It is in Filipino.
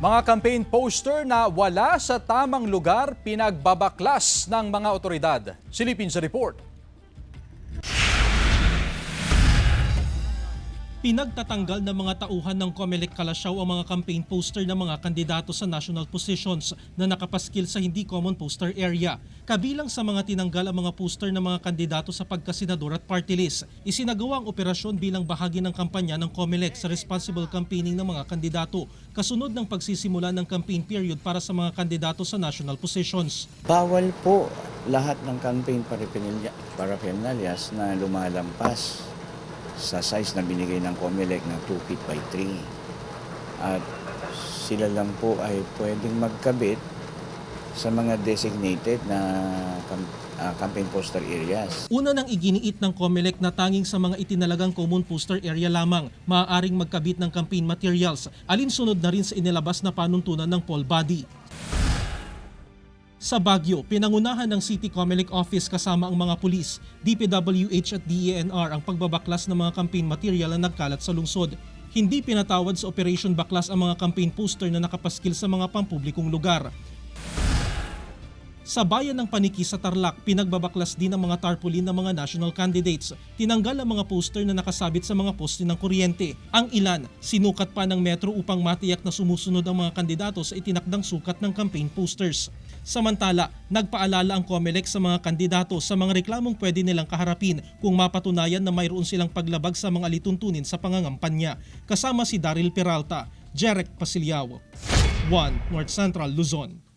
Mga campaign poster na wala sa tamang lugar pinagbabaklas ng mga otoridad. Silipin sa report. Pinagtatanggal ng mga tauhan ng COMELEC Kalasyaw ang mga campaign poster ng mga kandidato sa national positions na nakapaskil sa hindi common poster area. Kabilang sa mga tinanggal ang mga poster ng mga kandidato sa pagkasenador at party list. Isinagawa ang operasyon bilang bahagi ng kampanya ng COMELEC sa responsible campaigning ng mga kandidato kasunod ng pagsisimula ng campaign period para sa mga kandidato sa national positions. Bawal po lahat ng campaign paraphernalias na lumalampas sa size na binigay ng COMELEC na 2 feet by 3. At sila lang po ay pwedeng magkabit sa mga designated na campaign poster areas. Una nang iginiit ng COMELEC na tanging sa mga itinalagang common poster area lamang maaaring magkabit ng campaign materials, alinsunod na rin sa inilabas na panuntunan ng poll body. Sa Baguio, pinangunahan ng City COMELEC Office kasama ang mga pulis, DPWH at DENR ang pagbabaklas ng mga campaign material na nagkalat sa lungsod. Hindi pinatawad sa Operation Baklas ang mga campaign poster na nakapaskil sa mga pampublikong lugar. Sa bayan ng Paniki sa Tarlac, pinagbabaklas din ang mga tarpaulin ng mga national candidates. Tinanggal ang mga poster na nakasabit sa mga poste ng kuryente. Ang ilan, sinukat pa ng metro upang matiyak na sumusunod ang mga kandidato sa itinakdang sukat ng campaign posters. Samantala, nagpaalala ang COMELEC sa mga kandidato sa mga reklamong pwede nilang kaharapin kung mapatunayan na mayroon silang paglabag sa mga lituntunin sa pangangampanya. Kasama si Daryl Peralta, Jeric Pasiliao, 1 North Central Luzon.